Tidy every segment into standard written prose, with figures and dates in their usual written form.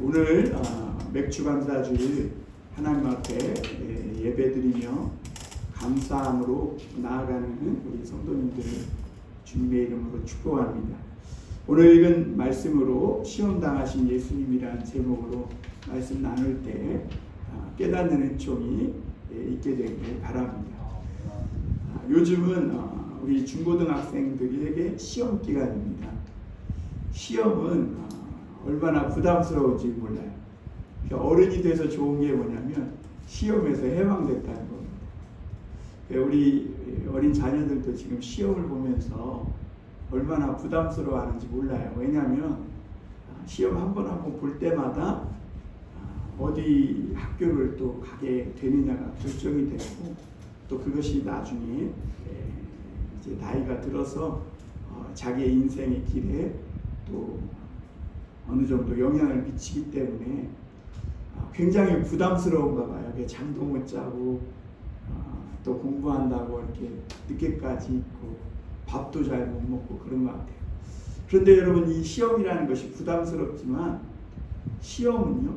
오늘 맥주감사주일 하나님 앞에 예배드리며 감사함으로 나아가는 우리 성도님들 주님의 이름으로 축복합니다. 오늘 읽은 말씀으로 시험당하신 예수님이라는 제목으로 말씀 나눌 때 깨닫는 은총이 있게 되길 바랍니다. 요즘은 우리 중고등학생들에게 시험 기간입니다. 시험은 얼마나 부담스러운지 몰라요. 어른이 돼서 좋은 게 뭐냐면 시험에서 해방됐다는 겁니다. 우리 어린 자녀들도 지금 시험을 보면서 얼마나 부담스러워하는지 몰라요. 왜냐하면 시험 한 번 볼 때마다 어디 학교를 또 가게 되느냐가 결정이 되고, 또 그것이 나중에 이제 나이가 들어서 자기의 인생의 길에 또 어느 정도 영향을 미치기 때문에 굉장히 부담스러운가 봐요. 잠도 못 자고 또 공부한다고 이렇게 늦게까지 있고 밥도 잘 못 먹고 그런 것 같아요. 그런데 여러분, 이 시험이라는 것이 부담스럽지만 시험은요,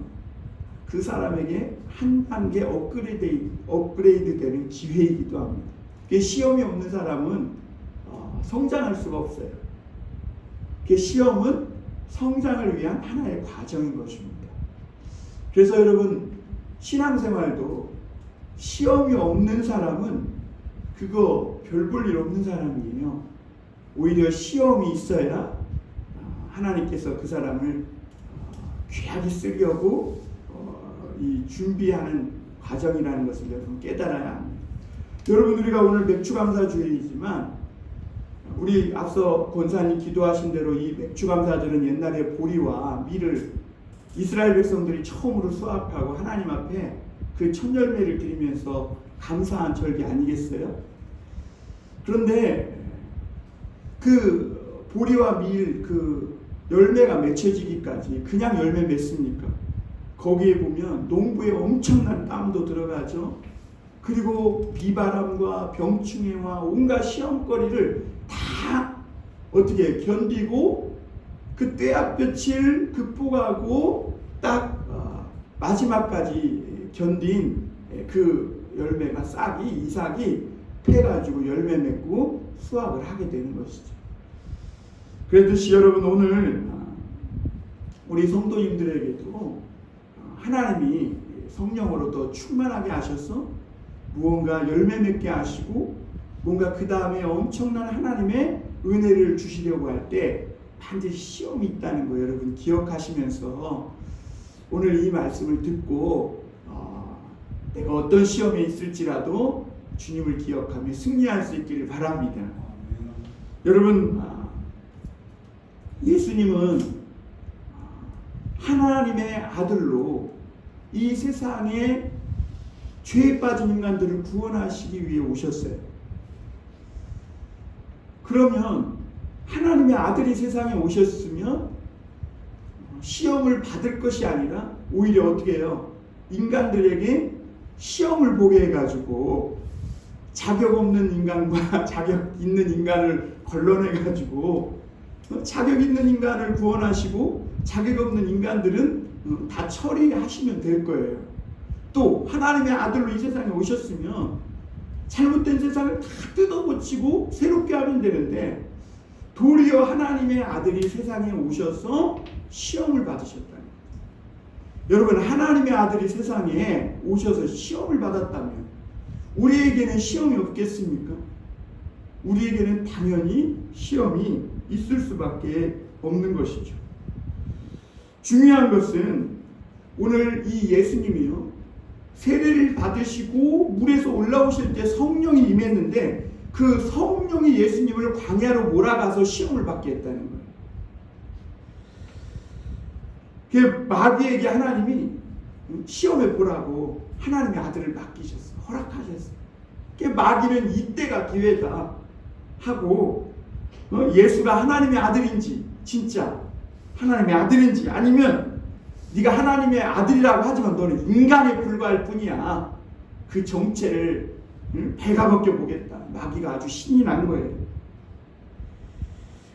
그 사람에게 한 단계 업그레이드 되는 기회이기도 합니다. 시험이 없는 사람은 성장할 수가 없어요. 시험은 성장을 위한 하나의 과정인 것입니다. 그래서 여러분, 신앙생활도 시험이 없는 사람은 그거 별 볼 일 없는 사람이에요. 오히려 시험이 있어야 하나님께서 그 사람을 귀하게 쓰려고 이 준비하는 과정이라는 것을 여러분 깨달아야 합니다. 여러분, 우리가 오늘 맥주감사주일이지만 우리 앞서 권사님 기도하신 대로 이 맥주감사절은 옛날에 보리와 밀을 이스라엘 백성들이 처음으로 수확하고 하나님 앞에 그 첫 열매를 드리면서 감사한 절기 아니겠어요? 그런데 그 보리와 밀 그 열매가 맺혀지기까지 그냥 열매 맺습니까? 거기에 보면 농부의 엄청난 땀도 들어가죠. 그리고 비바람과 병충해와 온갖 시험거리를 다 어떻게 견디고 그 떼약볕을 극복하고 딱 마지막까지 견딘 그 열매가 이삭이 패가지고 열매 맺고 수확을 하게 되는 것이죠. 그렇듯이 여러분, 오늘 우리 성도님들에게도 하나님이 성령으로 더 충만하게 하셔서 무언가 열매 맺게 하시고 뭔가 그 다음에 엄청난 하나님의 은혜를 주시려고 할 때 반드시 시험이 있다는 거 여러분 기억하시면서 오늘 이 말씀을 듣고 내가 어떤 시험에 있을지라도 주님을 기억하며 승리할 수 있기를 바랍니다. 여러분, 예수님은 하나님의 아들로 이 세상에 죄에 빠진 인간들을 구원하시기 위해 오셨어요. 그러면 하나님의 아들이 세상에 오셨으면 시험을 받을 것이 아니라 오히려 어떻게 해요? 인간들에게 시험을 보게 해가지고 자격 없는 인간과 자격 있는 인간을 걸러내가지고 자격 있는 인간을 구원하시고 자격 없는 인간들은 다 처리하시면 될 거예요. 또 하나님의 아들로 이 세상에 오셨으면 잘못된 세상을 다 뜯어고치고 새롭게 하면 되는데 도리어 하나님의 아들이 세상에 오셔서 시험을 받으셨다는 거예요. 여러분, 하나님의 아들이 세상에 오셔서 시험을 받았다면 우리에게는 시험이 없겠습니까? 우리에게는 당연히 시험이 있을 수밖에 없는 것이죠. 중요한 것은 오늘 이 예수님이요, 세례를 받으시고 물에서 올라오실 때 성령이 임했는데 그 성령이 예수님을 광야로 몰아가서 시험을 받게 했다는 거예요. 마귀에게 하나님이 시험해 보라고 하나님의 아들을 맡기셨어요. 허락하셨어요. 마귀는 이때가 기회다 하고 예수가 하나님의 아들인지 진짜 하나님의 아들인지 아니면 네가 하나님의 아들이라고 하지만 너는 인간에 불과할 뿐이야, 그 정체를 배가 벗겨 보겠다. 마귀가 아주 신이 난 거예요.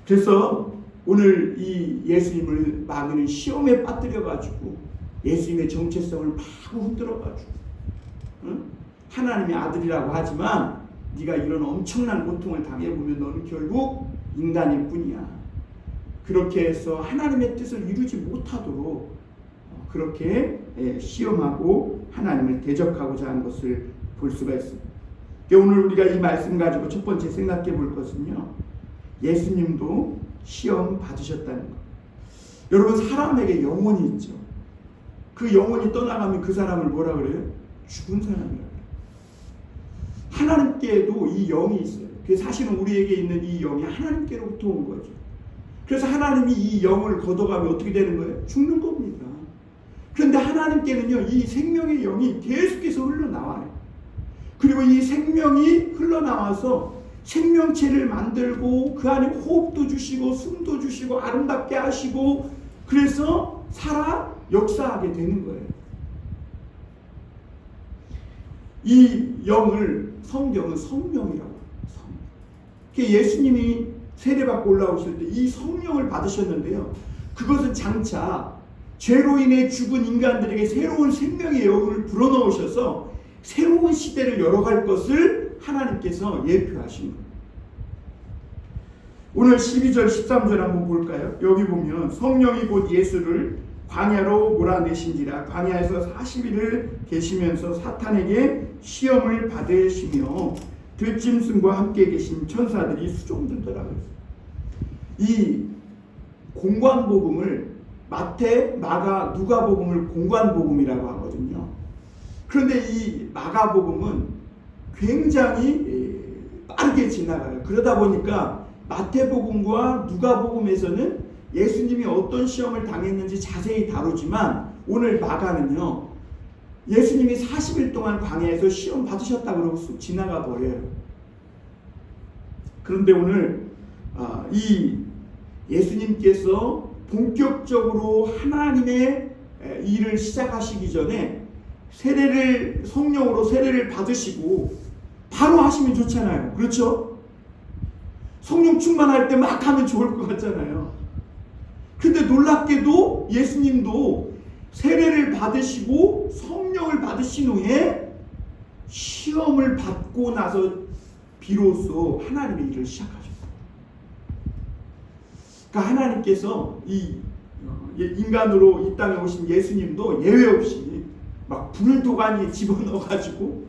그래서 오늘 이 예수님을 마귀는 시험에 빠뜨려가지고 예수님의 정체성을 마구 흔들어가지고, 응? 하나님의 아들이라고 하지만 네가 이런 엄청난 고통을 당해보면 너는 결국 인간일 뿐이야. 그렇게 해서 하나님의 뜻을 이루지 못하도록 그렇게 시험하고 하나님을 대적하고자 하는 것을 볼 수가 있습니다. 오늘 우리가 이 말씀 가지고 첫 번째 생각해 볼 것은요, 예수님도 시험 받으셨다는 것. 여러분, 사람에게 영혼이 있죠. 그 영혼이 떠나가면 그 사람을 뭐라 그래요? 죽은 사람이라고 해요. 하나님께도 이 영이 있어요. 그 사실은 우리에게 있는 이 영이 하나님께로부터 온 거죠. 그래서 하나님이 이 영을 걷어가면 어떻게 되는 거예요? 죽는 겁니다. 그런데 하나님께는요, 이 생명의 영이 계속해서 흘러나와요. 그리고 이 생명이 흘러나와서 생명체를 만들고 그 안에 호흡도 주시고 숨도 주시고 아름답게 하시고 그래서 살아 역사하게 되는 거예요. 이 영을 성경은 성령이라고 해요. 성령. 예수님이 세례받고 올라오실 때 이 성령을 받으셨는데요. 그것은 장차 죄로 인해 죽은 인간들에게 새로운 생명의 영을 불어넣으셔서 새로운 시대를 열어갈 것을 하나님께서 예표하신 거예요. 오늘 12절 13절 한번 볼까요? 여기 보면 성령이 곧 예수를 광야로 몰아내신지라 광야에서 40일을 계시면서 사탄에게 시험을 받으시며 들짐승과 함께 계신 천사들이 수종들더라고요. 이 공관복음을 마태, 마가, 누가복음을 공관복음이라고 하거든요. 그런데 이 마가복음은 굉장히 빠르게 지나가요. 그러다 보니까 마태복음과 누가복음에서는 예수님이 어떤 시험을 당했는지 자세히 다루지만 오늘 마가는요, 예수님이 40일 동안 광야에서 시험 받으셨다 그러고 쑥 지나가 버려요. 그런데 오늘 이 예수님께서 본격적으로 하나님의 일을 시작하시기 전에 성령으로 세례를 받으시고 바로 하시면 좋잖아요. 그렇죠? 성령 충만할 때 막 하면 좋을 것 같잖아요. 근데 놀랍게도 예수님도 세례를 받으시고 성령을 받으신 후에 시험을 받고 나서 비로소 하나님의 일을 시작하셨어요. 그러니까 하나님께서 이 인간으로 이 땅에 오신 예수님도 예외 없이 막 불도가니에 집어넣어가지고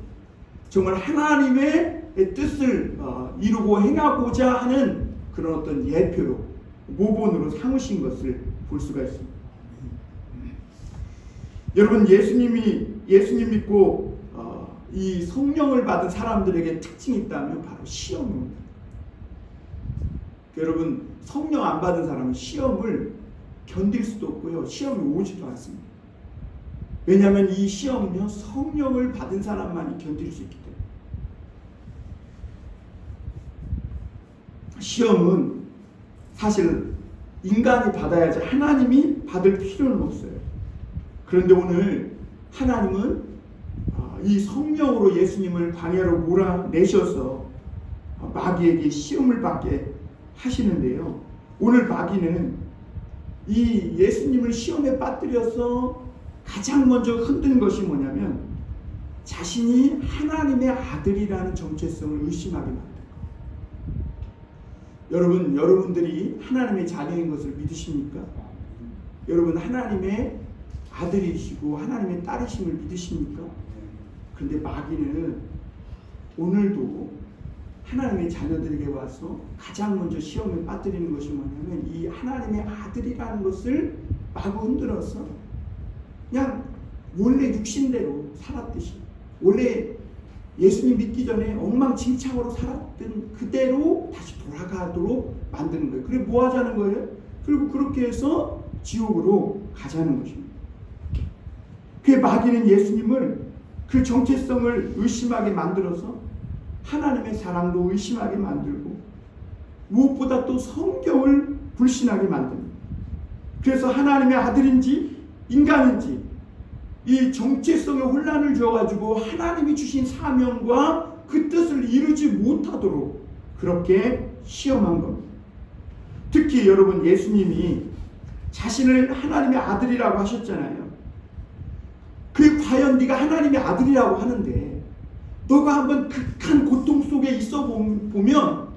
정말 하나님의 뜻을 이루고 행하고자 하는 그런 어떤 예표로 모본으로 삼으신 것을 볼 수가 있습니다. 여러분, 예수님 믿고 이 성령을 받은 사람들에게 특징이 있다면 바로 시험입니다. 여러분, 성령 안 받은 사람은 시험을 견딜 수도 없고요, 시험이 오지도 않습니다. 왜냐하면 이 시험은요, 성령을 받은 사람만이 견딜 수 있기 때문에. 시험은 사실 인간이 받아야지 하나님이 받을 필요는 없어요. 그런데 오늘 하나님은 이 성령으로 예수님을 광야로 몰아내셔서 마귀에게 시험을 받게 하시는데요. 오늘 마귀는 이 예수님을 시험에 빠뜨려서 가장 먼저 흔든 것이 뭐냐면 자신이 하나님의 아들이라는 정체성을 의심하게 만든 거예요. 여러분들이 하나님의 자녀인 것을 믿으십니까? 여러분, 하나님의 아들이시고 하나님의 딸이심을 믿으십니까? 그런데 마귀는 오늘도 하나님의 자녀들에게 와서 가장 먼저 시험에 빠뜨리는 것이 뭐냐면 이 하나님의 아들이라는 것을 마구 흔들어서 그냥 원래 육신대로 살았듯이, 원래 예수님 믿기 전에 엉망진창으로 살았던 그대로 다시 돌아가도록 만드는 거예요. 그리고 뭐 하자는 거예요? 그리고 그렇게 해서 지옥으로 가자는 것입니다. 그 마귀는 예수님을 그 정체성을 의심하게 만들어서 하나님의 사랑도 의심하게 만들고 무엇보다 또 성경을 불신하게 만듭니다. 그래서 하나님의 아들인지 인간인지 이 정체성에 혼란을 주어가지고 하나님이 주신 사명과 그 뜻을 이루지 못하도록 그렇게 시험한 겁니다. 특히 여러분 예수님이 자신을 하나님의 아들이라고 하셨잖아요. 그 과연 네가 하나님의 아들이라고 하는데 너가 한번 극한 고통 속에 있어 보면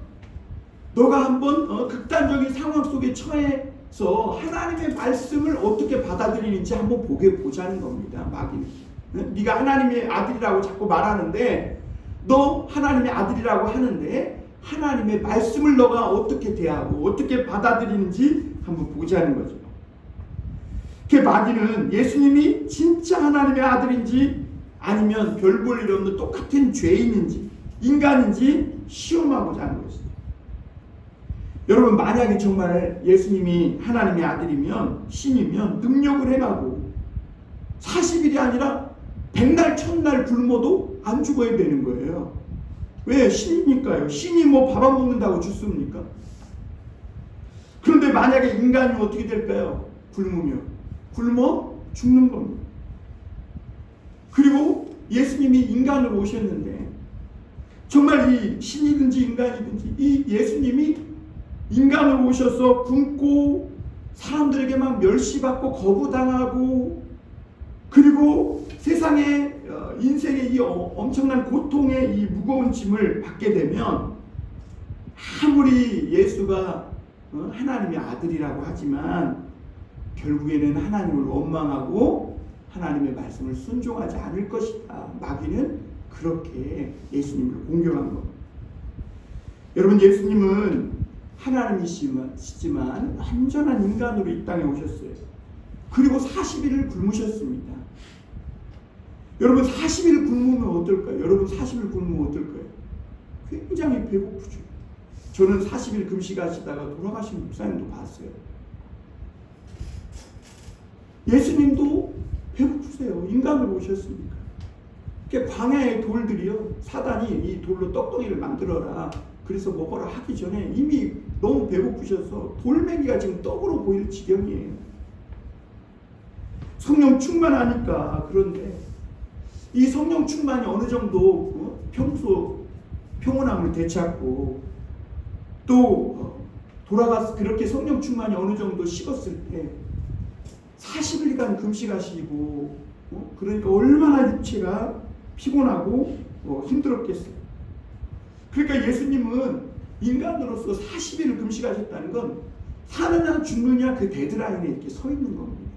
너가 한번 극단적인 상황 속에 처해서 하나님의 말씀을 어떻게 받아들이는지 한번 보자는 겁니다. 마귀는. 네가 하나님의 아들이라고 자꾸 말하는데 너 하나님의 아들이라고 하는데 하나님의 말씀을 너가 어떻게 대하고 어떻게 받아들이는지 한번 보자는 거죠. 그 마귀는 예수님이 진짜 하나님의 아들인지 아니면 별 볼 일 없는 똑같은 죄인인지 인간인지 시험하고자 하는 것이죠. 여러분 만약에 정말 예수님이 하나님의 아들이면 신이면 능력을 행하고 40일이 아니라 100날 1000날 굶어도 안 죽어야 되는 거예요. 왜? 신이니까요. 신이 뭐 밥 안 먹는다고 죽습니까? 그런데 만약에 인간이 어떻게 될까요? 굶어 죽는 겁니다. 그리고 예수님이 인간으로 오셨는데 정말 이 신이든지 인간이든지 이 예수님이 인간으로 오셔서 굶고 사람들에게 막 멸시받고 거부당하고 그리고 세상에 인생의 이 엄청난 고통의 이 무거운 짐을 받게 되면 아무리 예수가 하나님의 아들이라고 하지만 결국에는 하나님을 원망하고 하나님의 말씀을 순종하지 않을 것이다. 마귀는 그렇게 예수님을 공격한 겁니다. 여러분 예수님은 하나님이시지만 완전한 인간으로 이 땅에 오셨어요. 그리고 40일을 굶으셨습니다. 여러분 40일 굶으면 어떨까요? 여러분 40일 굶으면 어떨까요? 굉장히 배고프죠. 저는 40일 금식하시다가 돌아가신 목사님도 봤어요. 예수님도 배고프세요. 인간으로 오셨으니까. 광야의 돌들이요. 사단이 이 돌로 떡덩이를 만들어라. 그래서 먹어라 하기 전에 이미 너무 배고프셔서 돌멩이가 지금 떡으로 보일 지경이에요. 성령 충만하니까. 그런데 이 성령 충만이 어느 정도 평소 평온함을 되찾고 또 돌아가서 그렇게 성령 충만이 어느 정도 식었을 때 40일간 금식하시고 그러니까 얼마나 육체가 피곤하고 힘들었겠어요. 그러니까 예수님은 인간으로서 40일을 금식하셨다는 건 사느냐 죽느냐 그 데드라인에 이렇게 서 있는 겁니다.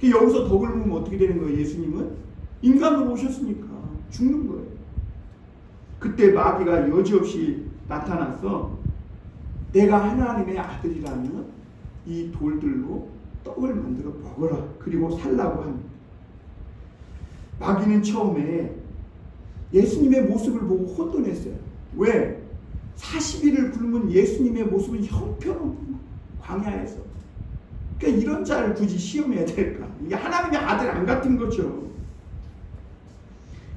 여기서 더 굶으면 어떻게 되는 거예요? 예수님은 인간으로 오셨으니까 죽는 거예요. 그때 마귀가 여지없이 나타나서 내가 하나님의 아들이라면 이 돌들로 떡을 만들어 먹어라. 그리고 살라고 합니다. 마귀는 처음에 예수님의 모습을 보고 혼돈했어요. 왜? 40일을 굶은 예수님의 모습은 형편없는 광야에서. 그러니까 이런 자를 굳이 시험해야 될까? 이게 하나님의 아들 안 같은 거죠.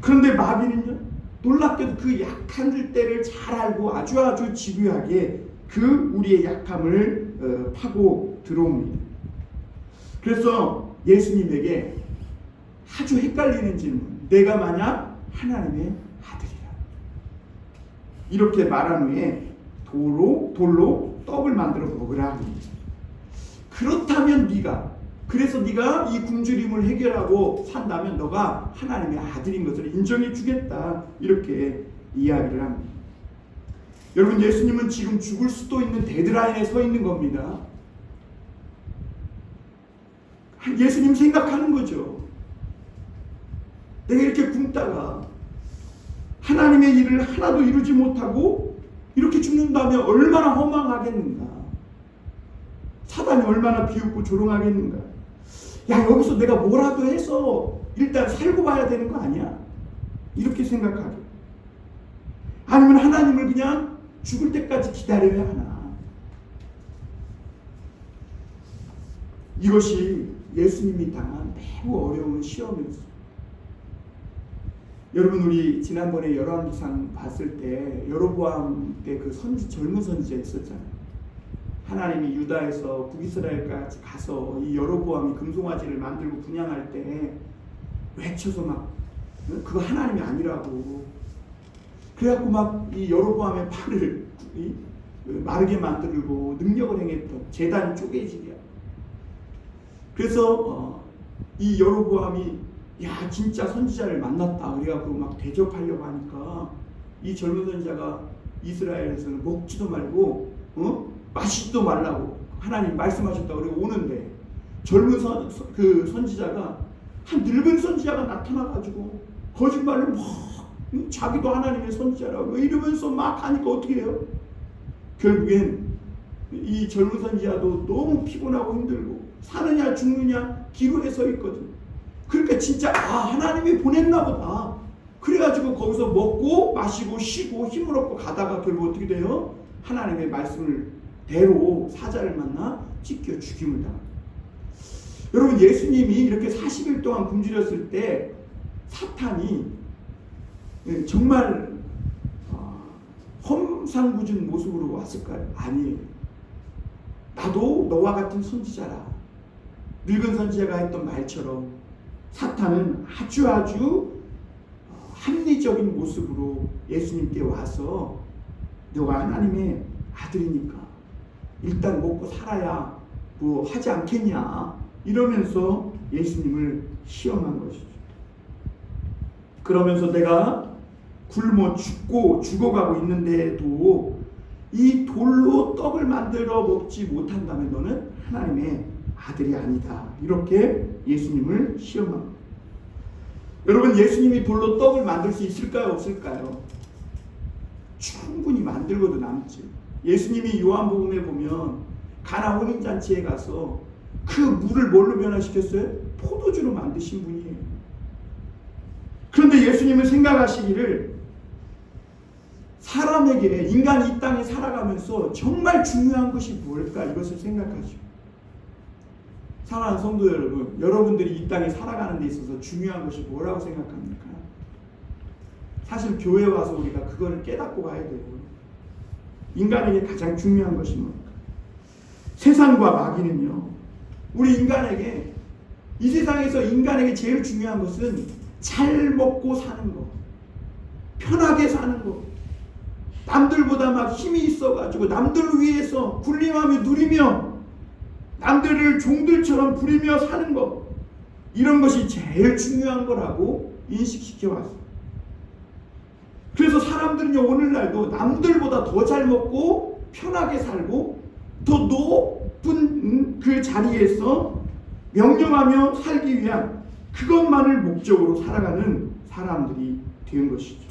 그런데 마귀는요, 놀랍게도 그 약한 때를 잘 알고 아주 집요하게 그 우리의 약함을 파고 들어옵니다. 그래서 예수님에게 아주 헷갈리는 질문, 내가 만약 하나님의 아들이라 이렇게 말한 후에 돌로 떡을 만들어 먹으라 합니다. 그렇다면 그래서 네가 이 굶주림을 해결하고 산다면 너가 하나님의 아들인 것을 인정해 주겠다. 이렇게 이야기를 합니다. 여러분 예수님은 지금 죽을 수도 있는 데드라인에 서 있는 겁니다. 예수님 생각하는 거죠. 내가 이렇게 굶다가 하나님의 일을 하나도 이루지 못하고 이렇게 죽는다면 얼마나 허망하겠는가. 사단이 얼마나 비웃고 조롱하겠는가. 야, 여기서 내가 뭐라도 해서 일단 살고 봐야 되는 거 아니야? 이렇게 생각하게. 아니면 하나님을 그냥 죽을 때까지 기다려야 하나. 이것이 예수님이 당한 매우 어려운 시험이었어요. 여러분 우리 지난번에 열왕기상 봤을 때 여로보암 때 그 젊은 선지자 있었잖아요. 하나님이 유다에서 북이스라엘까지 가서 이 여로보암이 금송아지를 만들고 분향할 때 외쳐서 막 그거 하나님이 아니라고 그래갖고 막 이 여로보암의 팔을 마르게 만들고 능력을 행했던 제단이 쪼개지게. 그래서 이 여로보암이 야 진짜 선지자를 만났다 그래갖고 막 대접하려고 하니까 이 젊은 선지자가 이스라엘에서는 먹지도 말고 마시지도 말라고 하나님 말씀하셨다고 그러고 오는데 젊은 선지자가 한 늙은 선지자가 나타나가지고 거짓말을 막 자기도 하나님의 선지자라고 이러면서 막 하니까 어떻게 해요? 결국엔 이 젊은 선지자도 너무 피곤하고 힘들고 사느냐 죽느냐 기로에 서 있거든. 그러니까 진짜 하나님이 보냈나 보다. 그래가지고 거기서 먹고 마시고 쉬고 힘을 얻고 가다가 결국 어떻게 돼요? 하나님의 말씀을 대로 사자를 만나 찢겨 죽임을 당합니다. 여러분 예수님이 이렇게 40일 동안 굶주렸을 때 사탄이 정말 험상궂은 모습으로 왔을까요? 아니에요. 나도 너와 같은 선지자라. 늙은 선지자가 했던 말처럼 사탄은 아주 합리적인 모습으로 예수님께 와서 너가 하나님의 아들이니까 일단 먹고 살아야 뭐 하지 않겠냐 이러면서 예수님을 시험한 것이죠. 그러면서 내가 굶어 죽어가고 있는데도 이 돌로 떡을 만들어 먹지 못한다면 너는 하나님의 아들이 아니다. 이렇게 예수님을 시험합니다. 여러분 예수님이 돌로 떡을 만들 수 있을까요? 없을까요? 충분히 만들고도 남지. 예수님이 요한복음에 보면 가나 혼인잔치에 가서 그 물을 뭘로 변화시켰어요? 포도주로 만드신 분이에요. 그런데 예수님은 생각하시기를 사람에게 인간이 이 땅에 살아가면서 정말 중요한 것이 뭘까 이것을 생각하시고 사랑하는 성도 여러분, 여러분들이 이 땅에 살아가는 데 있어서 중요한 것이 뭐라고 생각합니까? 사실 교회 와서 우리가 그거를 깨닫고 가야 되고 인간에게 가장 중요한 것이 뭡니까? 세상과 마귀는요 우리 인간에게 이 세상에서 인간에게 제일 중요한 것은 잘 먹고 사는 거, 편하게 사는 거, 남들보다 막 힘이 있어가지고 남들을 위해서 군림하며 누리며 남들을 종들처럼 부리며 사는 것, 이런 것이 제일 중요한 거라고 인식시켜왔어요. 그래서 사람들은요 오늘날도 남들보다 더 잘 먹고 편하게 살고 더 높은 그 자리에서 명령하며 살기 위한 그것만을 목적으로 살아가는 사람들이 된 것이죠.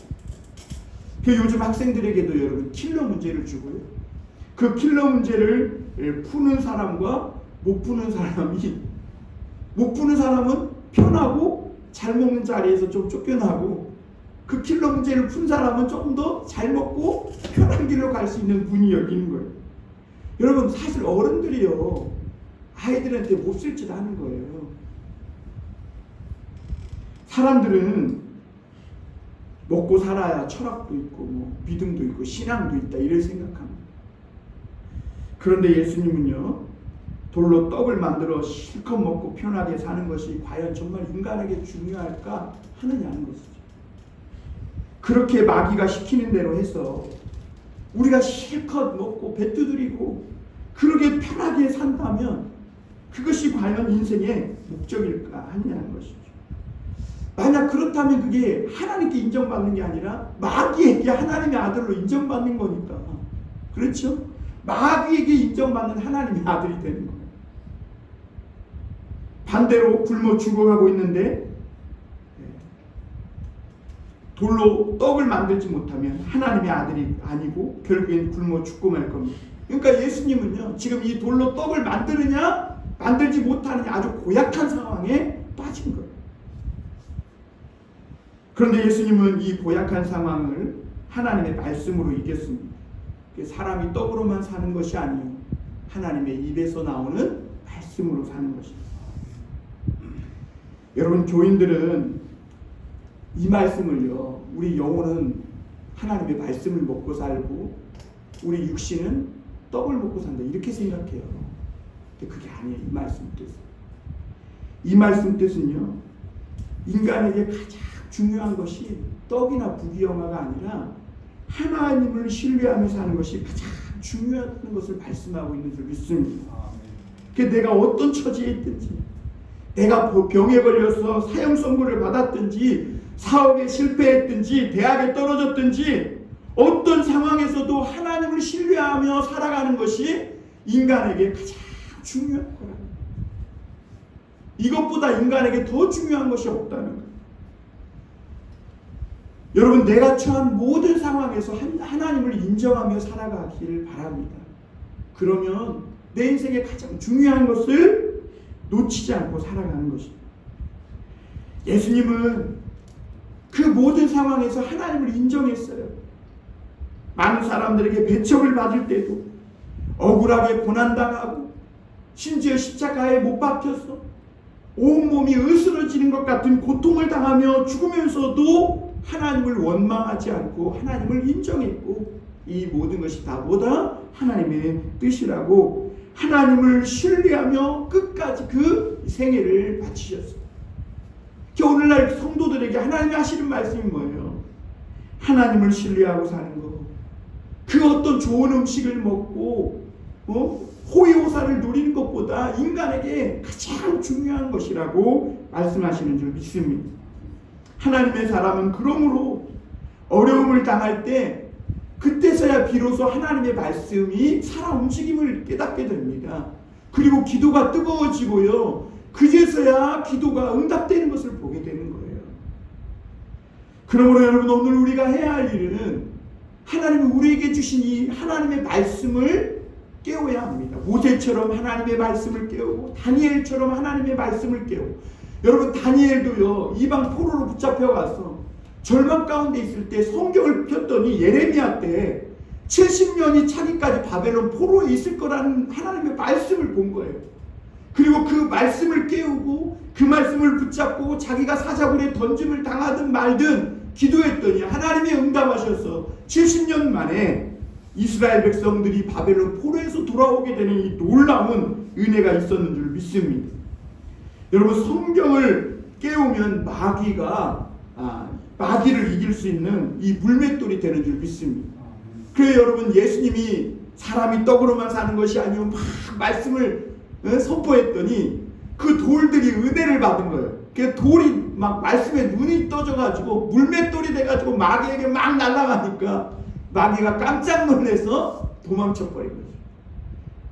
요즘 학생들에게도 여러분 킬러 문제를 주고요. 그 킬러 문제를 푸는 사람과 못 푸는 사람이, 못 푸는 사람은 편하고 잘 먹는 자리에서 좀 쫓겨나고 그 킬러 문제를 푼 사람은 조금 더 잘 먹고 편한 길로 갈 수 있는 분이 여기는 거예요. 여러분 사실 어른들이요 아이들한테 몹쓸 짓 하는 거예요. 사람들은 먹고 살아야 철학도 있고 뭐 믿음도 있고 신앙도 있다 이를 생각합니다. 그런데 예수님은요 돌로 떡을 만들어 실컷 먹고 편하게 사는 것이 과연 정말 인간에게 중요할까 하느냐는 것이죠. 그렇게 마귀가 시키는 대로 해서 우리가 실컷 먹고 배 두드리고 그렇게 편하게 산다면 그것이 과연 인생의 목적일까 하느냐는 것이죠. 만약 그렇다면 그게 하나님께 인정받는 게 아니라 마귀에게 하나님의 아들로 인정받는 거니까. 그렇죠? 마귀에게 인정받는 하나님의 아들이 되는 거예요. 반대로 굶어 죽어가고 있는데 돌로 떡을 만들지 못하면 하나님의 아들이 아니고 결국엔 굶어 죽고 말 겁니다. 그러니까 예수님은요 지금 이 돌로 떡을 만드느냐 만들지 못하느냐 아주 고약한 상황에 빠진 거예요. 그런데 예수님은 이 고약한 상황을 하나님의 말씀으로 이겼습니다. 사람이 떡으로만 사는 것이 아니요 하나님의 입에서 나오는 말씀으로 사는 것입니다. 여러분 교인들은 이 말씀을요 우리 영혼은 하나님의 말씀을 먹고 살고 우리 육신은 떡을 먹고 산다 이렇게 생각해요. 근데 그게 아니에요. 이 말씀 뜻은. 이 말씀 뜻은요 인간에게 가장 중요한 것이 떡이나 부귀영화가 아니라 하나님을 신뢰하며 사는 것이 가장 중요하다는 것을 말씀하고 있는 줄 믿습니다. 내가 어떤 처지에 있든지, 내가 병에 걸려서 사형 선고를 받았든지, 사업에 실패했든지, 대학에 떨어졌든지, 어떤 상황에서도 하나님을 신뢰하며 살아가는 것이 인간에게 가장 중요한 거라는 거예요. 이것보다 인간에게 더 중요한 것이 없다는 거예요. 여러분, 내가 처한 모든 상황에서 하나님을 인정하며 살아가기를 바랍니다. 그러면 내 인생의 가장 중요한 것을 놓치지 않고 살아가는 것입니다. 예수님은 그 모든 상황에서 하나님을 인정했어요. 많은 사람들에게 배척을 받을 때도, 억울하게 고난당하고, 심지어 십자가에 못 박혀서 온몸이 으스러지는 것 같은 고통을 당하며 죽으면서도 하나님을 원망하지 않고 하나님을 인정했고, 이 모든 것이 다 뭐다? 하나님의 뜻이라고 하나님을 신뢰하며 끝까지 그 생애를 바치셨어요. 오늘날 성도들에게 하나님이 하시는 말씀이 뭐예요? 하나님을 신뢰하고 사는 거, 그 어떤 좋은 음식을 먹고 호의호사를 누리는 것보다 인간에게 가장 중요한 것이라고 말씀하시는 줄 믿습니다. 하나님의 사람은 그러므로 어려움을 당할 때 그때서야 비로소 하나님의 말씀이 살아 움직임을 깨닫게 됩니다. 그리고 기도가 뜨거워지고요, 그제서야 기도가 응답되는 것을 보게 되는 거예요. 그러므로 여러분, 오늘 우리가 해야 할 일은 하나님이 우리에게 주신 이 하나님의 말씀을 깨워야 합니다. 모세처럼 하나님의 말씀을 깨우고, 다니엘처럼 하나님의 말씀을 깨우고. 여러분, 다니엘도요, 이방 포로로 붙잡혀가서 절망 가운데 있을 때 성경을 폈더니 예레미야 때 70년이 차기까지 바벨론 포로에 있을 거라는 하나님의 말씀을 본 거예요. 그리고 그 말씀을 깨우고 그 말씀을 붙잡고 자기가 사자굴에 던짐을 당하든 말든 기도했더니 하나님이 응답하셔서 70년 만에 이스라엘 백성들이 바벨론 포로에서 돌아오게 되는 이 놀라운 은혜가 있었는 줄 믿습니다. 여러분, 성경을 깨우면 마귀를 이길 수 있는 이 물맷돌이 되는 줄 믿습니다. 그래요, 여러분, 예수님이 사람이 떡으로만 사는 것이 아니고 막 말씀을 선포했더니 그 돌들이 은혜를 받은 거예요. 그 돌이 막 말씀에 눈이 떠져가지고 물맷돌이 돼가지고 마귀에게 막 날아가니까 마귀가 깜짝 놀라서 도망쳐버린 거죠.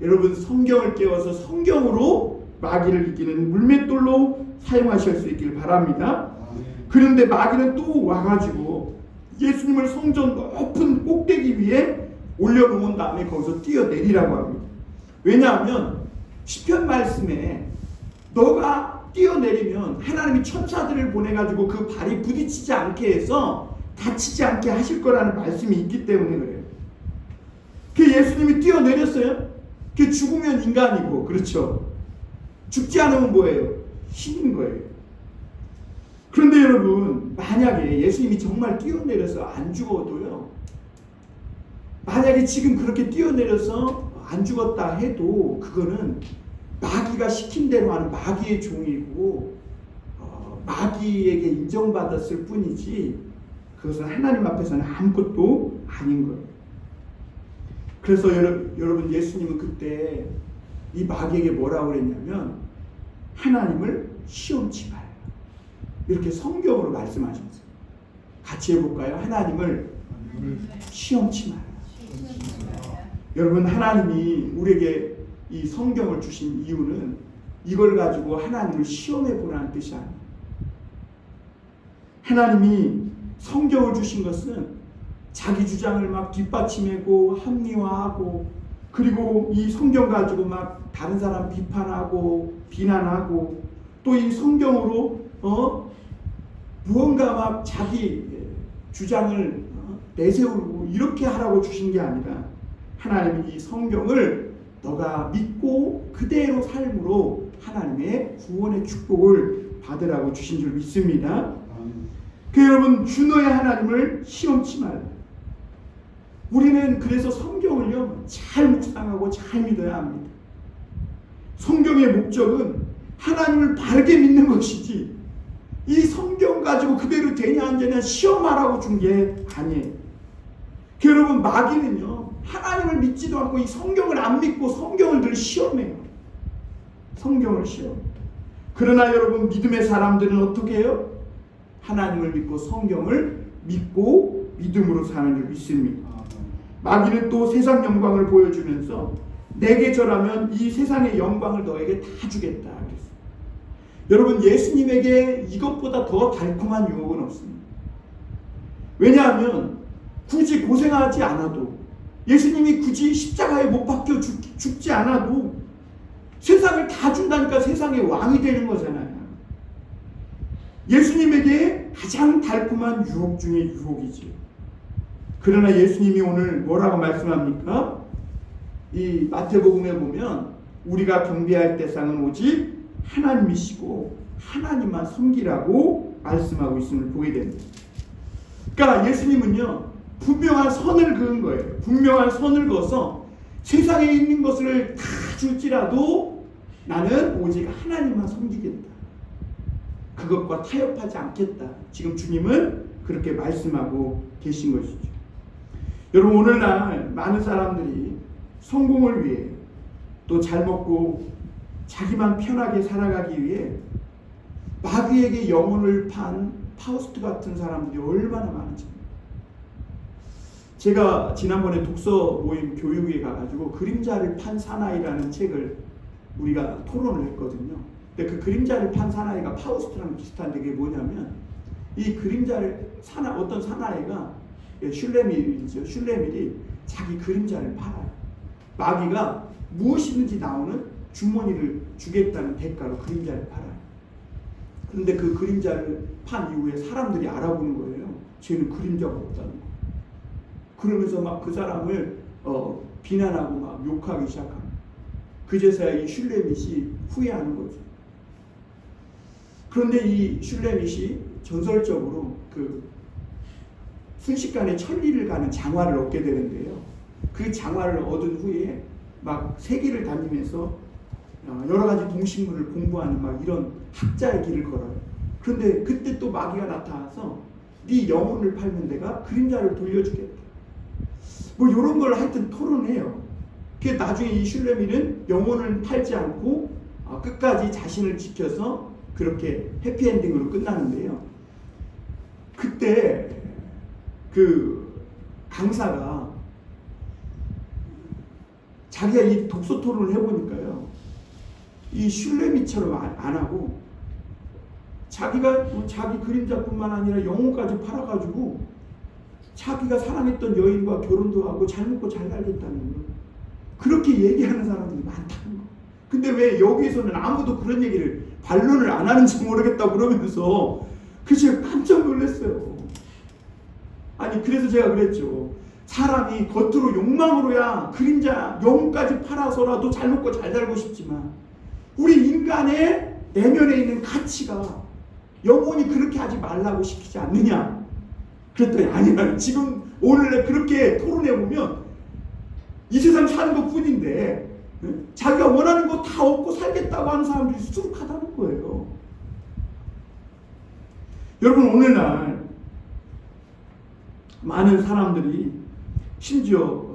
여러분, 성경을 깨워서 성경으로 마귀를 이기는 물맷돌로 사용하실 수 있길 바랍니다. 그런데 마귀는 또 와가지고 예수님을 성전 높은 꼭대기 위에 올려놓은 다음에 거기서 뛰어내리라고 합니다. 왜냐하면 시편 말씀에 너가 뛰어내리면 하나님이 천사들을 보내가지고 그 발이 부딪히지 않게 해서 다치지 않게 하실 거라는 말씀이 있기 때문에 그래요. 그 예수님이 뛰어내렸어요. 그 죽으면 인간이고, 그렇죠? 죽지 않으면 뭐예요? 신인 거예요. 그런데 여러분, 만약에 예수님이 정말 뛰어내려서 안 죽어도요, 만약에 지금 그렇게 뛰어내려서 안 죽었다 해도 그거는 마귀가 시킨 대로 하는 마귀의 종이고 마귀에게 인정받았을 뿐이지 그것은 하나님 앞에서는 아무것도 아닌 거예요. 그래서 여러분, 예수님은 그때 이 마귀에게 뭐라고 그랬냐면 하나님을 시험치 말라, 이렇게 성경으로 말씀하셨어요. 같이 해볼까요? 하나님을 시험치 말라. 여러분, 하나님이 우리에게 이 성경을 주신 이유는 이걸 가지고 하나님을 시험해 보라는 뜻이 아니에요. 하나님이 성경을 주신 것은 자기 주장을 막 뒷받침하고 합리화하고, 그리고 이 성경 가지고 막 다른 사람 비판하고 비난하고, 또 이 성경으로 무언가 막 자기 주장을 내세우고 이렇게 하라고 주신 게 아니라, 하나님이 이 성경을 너가 믿고 그대로 삶으로 하나님의 구원의 축복을 받으라고 주신 줄 믿습니다. 그 여러분, 주 너의 하나님을 시험치 말라. 우리는 그래서 성경을요 잘 묵상하고 잘 믿어야 합니다. 성경의 목적은 하나님을 바르게 믿는 것이지 이 성경 가지고 그대로 되냐 안 되냐 시험하라고 준 게 아니에요. 여러분, 마귀는요 하나님을 믿지도 않고 이 성경을 안 믿고 성경을 늘 시험해요. 성경을 시험. 그러나 여러분, 믿음의 사람들은 어떻게 해요? 하나님을 믿고 성경을 믿고 믿음으로 사는 줄 믿습니다. 마귀는 또 세상 영광을 보여주면서 내게 절하면 이 세상의 영광을 너에게 다 주겠다 그랬어요. 여러분, 예수님에게 이것보다 더 달콤한 유혹은 없습니다. 왜냐하면 굳이 고생하지 않아도, 예수님이 굳이 십자가에 못 박혀 죽지 않아도 세상을 다 준다니까 세상의 왕이 되는 거잖아요. 예수님에게 가장 달콤한 유혹 중에 유혹이지. 그러나 예수님이 오늘 뭐라고 말씀합니까? 이 마태복음에 보면 우리가 경배할 대상은 오직 하나님이시고 하나님만 섬기라고 말씀하고 있음을 보게 됩니다. 그러니까 예수님은요, 분명한 선을 그은 거예요. 분명한 선을 그어서 세상에 있는 것을 다 줄지라도 나는 오직 하나님만 섬기겠다. 그것과 타협하지 않겠다. 지금 주님은 그렇게 말씀하고 계신 것이죠. 여러분, 오늘날 많은 사람들이 성공을 위해, 또 잘 먹고 자기만 편하게 살아가기 위해 마귀에게 영혼을 판 파우스트 같은 사람들이 얼마나 많은지. 제가 지난번에 독서 모임 교육에 가가지고 그림자를 판 사나이라는 책을 우리가 토론을 했거든요. 근데 그 그림자를 판 사나이가 파우스트랑 비슷한데 그게 뭐냐면, 이 그림자를 어떤 사나이가 슐레밀이죠. 슐레밀이 자기 그림자를 팔아요. 마귀가 무엇이든지 나오는 주머니를 주겠다는 대가로 그림자를 팔아요. 그런데 그 그림자를 판 이후에 사람들이 알아보는 거예요. 쟤는 그림자가 없다는 거. 그러면서 막 그 사람을 비난하고 막 욕하기 시작합니다. 그제서야 이 슐레밋이 후회하는 거죠. 그런데 이 슐레밋이 전설적으로 그 순식간에 천리를 가는 장화를 얻게 되는데요. 그 장화를 얻은 후에 막 세계를 다니면서 여러 가지 동식물을 공부하는 막 이런 학자의 길을 걸어요. 그런데 그때 또 마귀가 나타나서 네 영혼을 팔면 내가 그림자를 돌려주겠다. 뭐 이런 걸 하여튼 토론해요. 그 나중에 이 슐레밋은 영혼을 팔지 않고 끝까지 자신을 지켜서 그렇게 해피엔딩으로 끝나는데요. 그때 그 강사가 자기가 이 독서 토론을 해보니까요, 이 슐레밋처럼 안 하고 자기가 자기 그림자뿐만 아니라 영혼까지 팔아가지고 자기가 사랑했던 여인과 결혼도 하고 잘 먹고 잘 살겠다는 거, 그렇게 얘기하는 사람들이 많다는 거. 근데 왜 여기에서는 아무도 그런 얘기를 반론을 안 하는지 모르겠다고 그러면서 제가 깜짝 놀랐어요. 아니, 그래서 제가 그랬죠. 사람이 겉으로 욕망으로야 그림자 영혼까지 팔아서라도 잘 먹고 잘 살고 싶지만 우리 인간의 내면에 있는 가치가 영혼이 그렇게 하지 말라고 시키지 않느냐. 그랬더니 아니야. 지금 오늘 그렇게 토론해보면 이 세상 사는 것 뿐인데 자기가 원하는 거 다 얻고 살겠다고 하는 사람들이 수두룩하다는 거예요. 여러분, 오늘날 많은 사람들이 심지어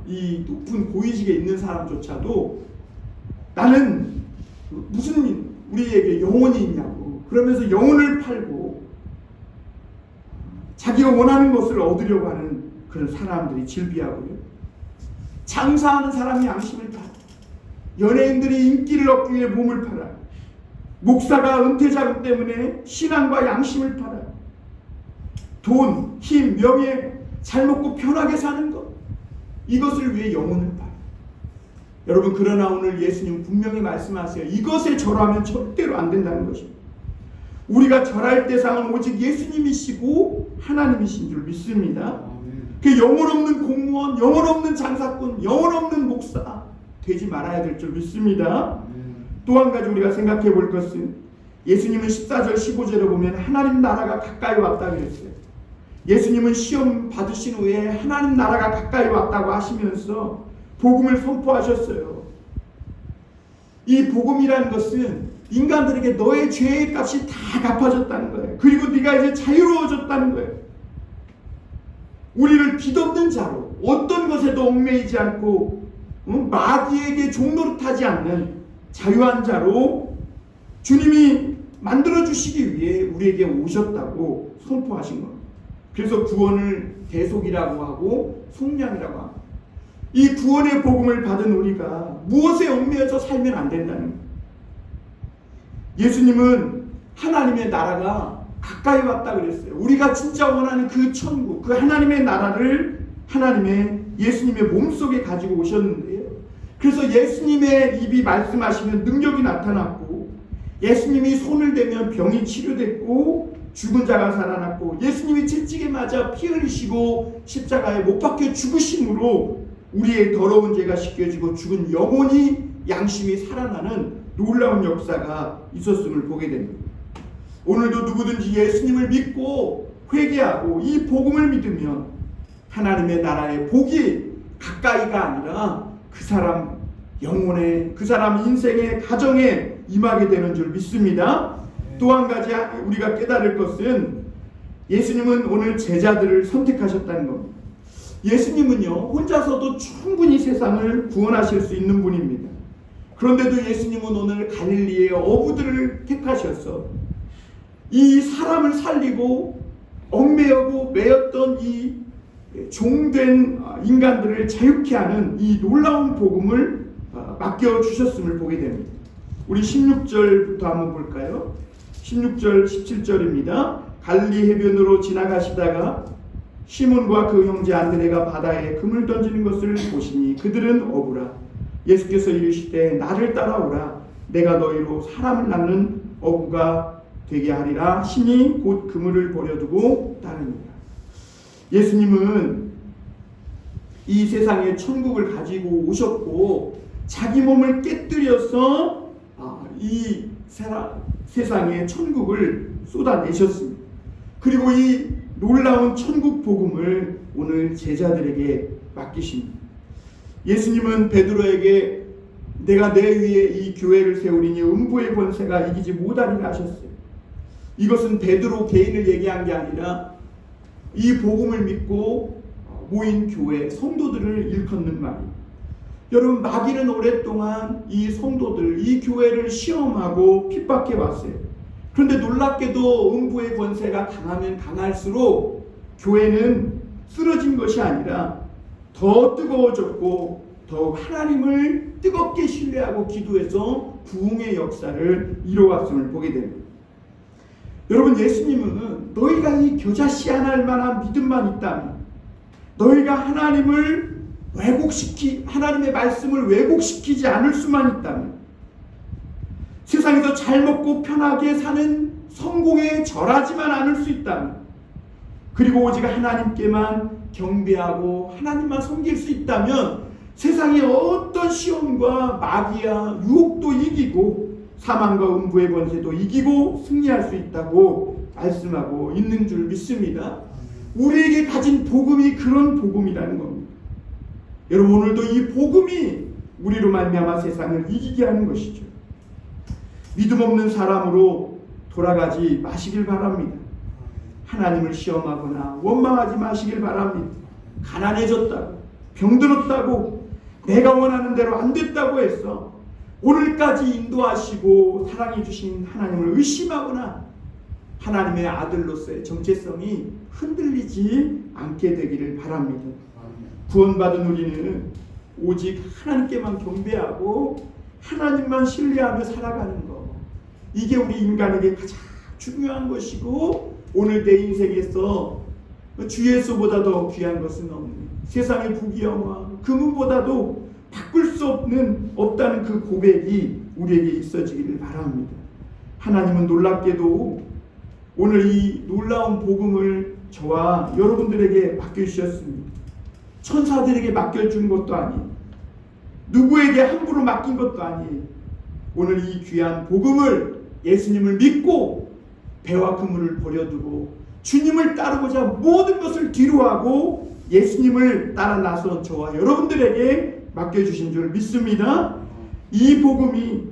이 높은 고위직에 있는 사람조차도 나는 무슨 우리에게 영혼이 있냐고 그러면서 영혼을 팔고 자기가 원하는 것을 얻으려고 하는 그런 사람들이 질비하고요. 장사하는 사람이 양심을 팔아. 연예인들이 인기를 얻기 위해 몸을 팔아. 목사가 은퇴 자금 때문에 신앙과 양심을 팔아. 돈, 힘, 명예, 잘 먹고 편하게 사는 것, 이것을 위해 영혼을 팔아. 여러분, 그러나 오늘 예수님 분명히 말씀하세요. 이것에 절하면 절대로 안 된다는 것입니다. 우리가 절할 대상은 오직 예수님이시고 하나님이신 줄 믿습니다. 그 영혼 없는 공무원, 영혼 없는 장사꾼, 영혼 없는 목사 되지 말아야 될 줄 믿습니다. 또 한 가지 우리가 생각해 볼 것은 예수님은 14절 15절에 보면 하나님 나라가 가까이 왔다 그랬어요. 예수님은 시험 받으신 후에 하나님 나라가 가까이 왔다고 하시면서 복음을 선포하셨어요. 이 복음이라는 것은 인간들에게 너의 죄의 값이 다 갚아졌다는 거예요. 그리고 네가 이제 자유로워졌다는 거예요. 우리를 빚없는 자로, 어떤 것에도 얽매이지 않고 마귀에게 종노릇하지 않는 자유한 자로 주님이 만들어주시기 위해 우리에게 오셨다고 선포하신 겁니다. 그래서 구원을 대속이라고 하고 속량이라고 합니다. 이 구원의 복음을 받은 우리가 무엇에 얽매여서 살면 안 된다는 거예요. 예수님은 하나님의 나라가 가까이 왔다 그랬어요. 우리가 진짜 원하는 그 천국, 그 하나님의 나라를 하나님의 예수님의 몸속에 가지고 오셨는데요. 그래서 예수님의 입이 말씀하시면 능력이 나타났고, 예수님이 손을 대면 병이 치료됐고, 죽은 자가 살아났고, 예수님이 채찍에 맞아 피 흘리시고 십자가에 못 박혀 죽으심으로 우리의 더러운 죄가 씻겨지고 죽은 영혼이 양심이 살아나는 놀라운 역사가 있었음을 보게 됩니다. 오늘도 누구든지 예수님을 믿고 회개하고 이 복음을 믿으면 하나님의 나라의 복이 가까이가 아니라 그 사람 영혼에, 그 사람 인생의 가정에 임하게 되는 줄 믿습니다. 또 한 가지 우리가 깨달을 것은 예수님은 오늘 제자들을 선택하셨다는 겁니다. 예수님은요, 혼자서도 충분히 세상을 구원하실 수 있는 분입니다. 그런데도 예수님은 오늘 갈릴리의 어부들을 택하셔서 이 사람을 살리고 얽매여고 매였던 이 종된 인간들을 자유케 하는 이 놀라운 복음을 맡겨주셨음을 보게 됩니다. 우리 16절부터 한번 볼까요? 16절 17절입니다. 갈릴리 해변으로 지나가시다가 시몬과 그 형제 안드레가 바다에 금을 던지는 것을 보시니 그들은 어부라. 예수께서 이르시되 나를 따라오라. 내가 너희로 사람을 낳는 어부가 되게 하리라. 신이 곧 그물을 버려두고 따르니라. 예수님은 이 세상에 천국을 가지고 오셨고 자기 몸을 깨뜨려서 이 세상에 천국을 쏟아내셨습니다. 그리고 이 놀라운 천국 복음을 오늘 제자들에게 맡기십니다. 예수님은 베드로에게 내가 내 위에 이 교회를 세우리니 음부의 권세가 이기지 못하리라 하셨어요. 이것은 베드로 개인을 얘기한 게 아니라 이 복음을 믿고 모인 교회 성도들을 일컫는 말입니다. 여러분, 마귀는 오랫동안 이 성도들, 이 교회를 시험하고 핍박해 왔어요. 그런데 놀랍게도 음부의 권세가 강하면 강할수록 교회는 쓰러진 것이 아니라 더 뜨거워졌고 더욱 하나님을 뜨겁게 신뢰하고 기도해서 부흥의 역사를 이뤄왔음을 보게 됩니다. 여러분, 예수님은 너희가 이 겨자씨 하나일 만한 믿음만 있다면, 너희가 하나님의 말씀을 왜곡시키지 않을 수만 있다면, 세상에서 잘 먹고 편하게 사는 성공에 절하지만 않을 수 있다면, 그리고 오직 하나님께만 경배하고 하나님만 섬길 수 있다면 세상의 어떤 시험과 마귀와 유혹도 이기고 사망과 음부의 권세도 이기고 승리할 수 있다고 말씀하고 있는 줄 믿습니다. 우리에게 가진 복음이 그런 복음이라는 겁니다. 여러분, 오늘도 이 복음이 우리로 말미암아 세상을 이기게 하는 것이죠. 믿음 없는 사람으로 돌아가지 마시길 바랍니다. 하나님을 시험하거나 원망하지 마시길 바랍니다. 가난해졌다고, 병들었다고, 내가 원하는 대로 안 됐다고 해서 오늘까지 인도하시고 사랑해 주신 하나님을 의심하거나 하나님의 아들로서의 정체성이 흔들리지 않게 되기를 바랍니다. 구원받은 우리는 오직 하나님께만 경배하고 하나님만 신뢰하며 살아가는 것, 이게 우리 인간에게 가장 중요한 것이고, 오늘 내 인생에서 주 예수보다 더 귀한 것은 없는, 세상의 부귀영화 금은보다도 바꿀 수 없다는 그 고백이 우리에게 있어지기를 바랍니다. 하나님은 놀랍게도 오늘 이 놀라운 복음을 저와 여러분들에게 맡겨주셨습니다. 천사들에게 맡겨준 것도 아니에요. 누구에게 함부로 맡긴 것도 아니에요. 오늘 이 귀한 복음을, 예수님을 믿고 배와 그물을 버려두고 주님을 따르고자 모든 것을 뒤로하고 예수님을 따라 나선 저와 여러분들에게 맡겨주신 줄 믿습니다. 이 복음이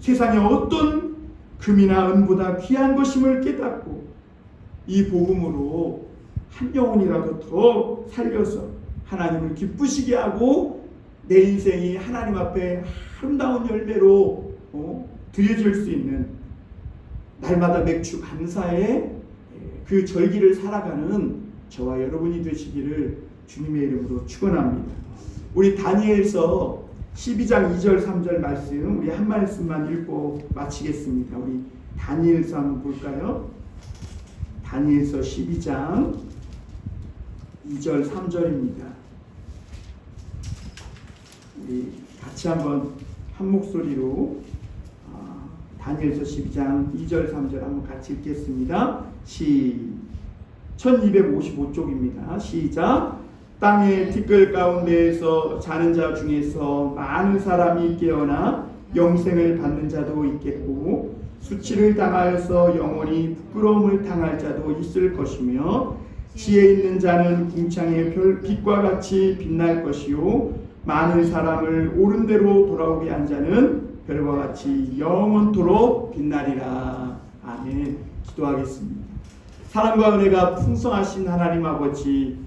세상에 어떤 금이나 은보다 귀한 것임을 깨닫고 이 복음으로 한 영혼이라도 더 살려서 하나님을 기쁘시게 하고 내 인생이 하나님 앞에 아름다운 열매로 드려질 수 있는 날마다 맥주 감사의 그 절기를 살아가는 저와 여러분이 되시기를 주님의 이름으로 축원합니다. 우리 다니엘서 12장 2절 3절 말씀 우리 한 말씀만 읽고 마치겠습니다. 우리 다니엘서 한번 볼까요? 다니엘서 12장 2절 3절입니다. 우리 같이 한번 한 목소리로 다니엘서 12장 2절 3절 한번 같이 읽겠습니다. 1255쪽입니다. 시작. 땅의 티끌 가운데에서 자는 자 중에서 많은 사람이 깨어나 영생을 받는 자도 있겠고 수치를 당하여서 영원히 부끄러움을 당할 자도 있을 것이며 지혜 있는 자는 궁창의 별빛과 같이 빛날 것이요 많은 사람을 옳은 대로 돌아오게 한 자는 별과 같이 영원토록 빛나리라. 아멘. 기도하겠습니다. 사랑과 은혜가 풍성하신 하나님 아버지,